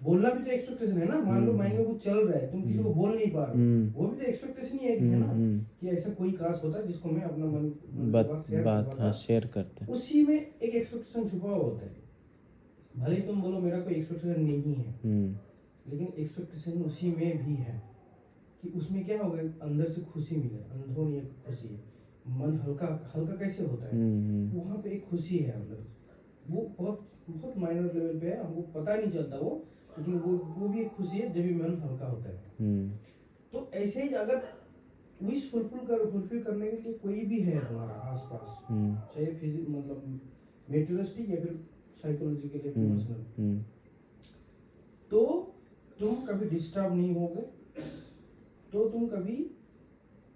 बोलना भी तो एक्सपेक्टेशन है ना। मान लो माइंड में कुछ चल रहा है, तुम किसी को बोल नहीं पा रहे हो, वो भी तो एक्सपेक्टेशन ही है ना, कि ऐसा कोई काश होता है जिसको मैं अपना मन की बात शेयर कर पाता। शेयर करते हैं। उसी में एक एक्सपेक्टेशन छुपा हुआ होता है। भले ही तुम बोलो मेरा कोई एक्सपेक्टेशन नहीं है, लेकिन एक्सपेक्टेशन उसी में भी है कि उसमें क्या होगा, अंदर से खुशी मिले, अंदरूनी एक खुशी है, मन हल्का हल्का कैसे होता है, वहाँ पे एक खुशी है अंदर। वो बहुत बहुत माइनर लेवल पे है, हमको पता नहीं चलता वो, लेकिन वो भी एक खुशी है जब भी मन हल्का होता है। तो ऐसे ही अगर विश फुलफिल करने के लिए कोई भी है हमारा आसपास, चाहे फिजिक मतलब मेटेरियलिस्टिक या फिर साइकोलॉजिकली इमोशनल, तो तुम कभी डिस्टर्ब नहीं होगे, तो तुम कभी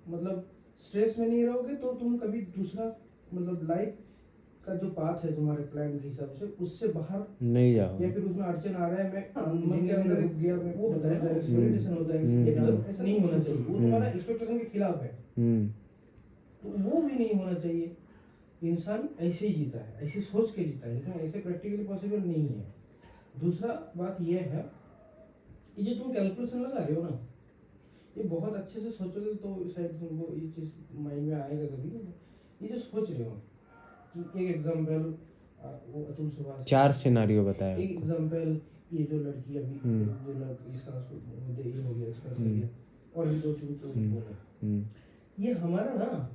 मतलब स्ट्रेस में नहीं रहोगे, तो तुम कभी दूसरा मतलब लाइफ का जो पाथ है तुम्हारे प्लान के हिसाब से उससे बाहर नहीं जाओगे, या फिर उसमें अड़चन आ रहा है मैं मन के अंदर रुक गया, मैं वो होता है ना एक्सपेक्टेशन होता है कि एकदम ऐसा नहीं होना चाहिए, वो तुम्हारा एक्सपेक्टेशन के खिलाफ है, तो वो भी नहीं होना चाहिए। इंसान ऐसे ही जीता है, ऐसे सोच के जीता है, लेकिन ऐसे प्रैक्टिकली पॉसिबल नहीं है। दूसरा बात ये है, ये जो तुम कैलकुलेशन लगा रहे हो ना, ये बहुत अच्छे से सोचोगे तो शायद तुमको ये चीज़ माइंड में आएगा कभी। ये जो सोच रहे हो कि एक एग्जांपल, वो अतुल सुभाष 4 सिनेरियो बताया, एक एग्जांपल, ये जो लड़की अभी जो इसका ये हो गया, इसका हो गया, और भी 2-3 तो बोले, ये हमारा ना,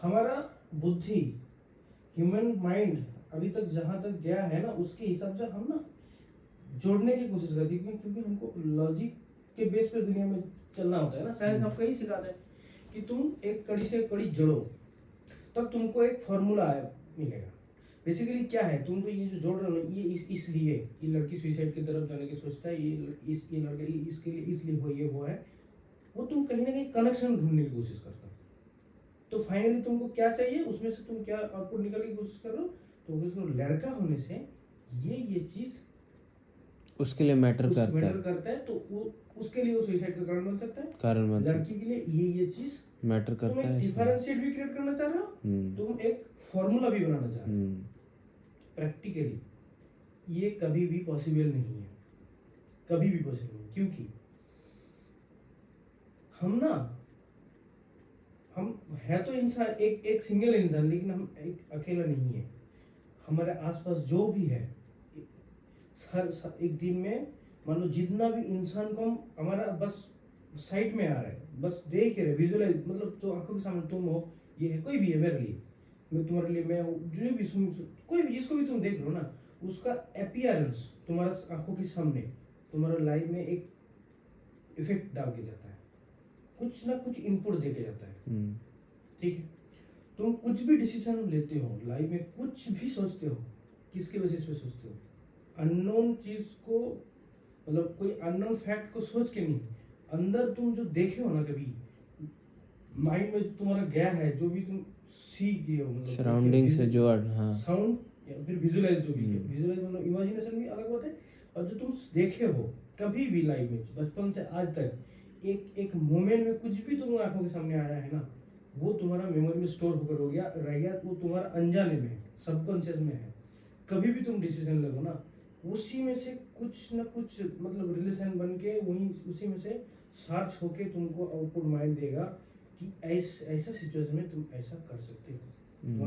हमारा बुद्धि, ह्यूमन माइंड अभी तक जहाँ तक गया है ना, उसके हिसाब से हम ना जोड़ने की कोशिश करती है, क्योंकि हमको लॉजिक के बेस पे दुनिया में चलना होता है ना। साइंस आपको यही सिखाता है कि तुम एक कड़ी से कड़ी जोड़ो, तब तुमको एक फॉर्मूला मिलेगा। बेसिकली क्या है, तुम जो ये जो जोड़ रहे हो, ये इसलिए ये लड़की सुसाइड की तरफ जाने की सोचता है, ये लड़का इसके लिए इसलिए हो, ये वो है, वो तुम कहीं ना कहीं कनेक्शन ढूंढने की कोशिश करता हो। तो फाइनली तुमको क्या चाहिए, उसमें से तुम क्या आउटपुट निकालने की कोशिश कर रहे हो, तो उसको लड़का होने से ये चीज उसके लिए मैटर करता है, तो वो उसके लिए वो सुसाइड का कारण बन सकता है। लड़की के लिए ये चीज मैटर करता है। डिफरेंशिएट भी क्रिएट करना चाह रहे हो, तुम एक फॉर्मूला भी बनाना चाह रहे हो। प्रैक्टिकली ये कभी भी पॉसिबल नहीं है, कभी भी पॉसिबल नहीं, क्योंकि हम है तो इंसान, एक सिंगल इंसान, लेकिन हम एक अकेला नहीं है। हमारे आसपास जो भी है, हर एक दिन में मान लो जितना भी इंसान को हमारा बस साइड में आ रहा है, बस देख रहे, विजुअलाइज, मतलब जो आंखों के सामने तुम हो, ये है, कोई भी है मेरे लिए, मैं तुम्हारे लिए मैं हूँ, जो भी कोई भी जिसको भी तुम देख रहे हो ना, उसका अपीयरेंस तुम्हारा आंखों के सामने तुम्हारा लाइफ में एक इफेक्ट डाल के जाता है, कुछ ना कुछ इनपुट दे के जाता है। ठीक है, तुम कुछ भी डिसीजन लेते हो लाइफ में, कुछ भी सोचते हो, किसके बेसिस पे सोचते हो, अननोन चीज को, मतलब कोई अननोन फैक्ट को सोच के नहीं, अंदर तुम जो देखे हो ना, कभी माइंड में तुम्हारा गया है, जो भी तुम सीख गए हो, मतलब सराउंडिंग से जो साउंड या फिर विजुअलाइज, जो भी विजुअलाइज मतलब इमेजिनेशन भी अलग बात है, और जो तुम देखे हो कभी भी लाइफ में, बचपन से आज तक, एक मोमेंट में कुछ भी तुम्हारी आंखों के सामने आया है ना, वो तुम्हारा मेमोरी में स्टोर होकर हो गया, रह गया, वो तुम्हारा अनजाने में, सबकॉन्शियस में है। कभी भी तुम डिसीजन लगो ना, उसी में से कुछ ना कुछ मतलब रिलेशन बन के वहीं उसी में से सर्च होके तुमको आउटपुट माइंड देगा कि ऐसा सिचुएशन में तुम ऐसा कर सकते हो।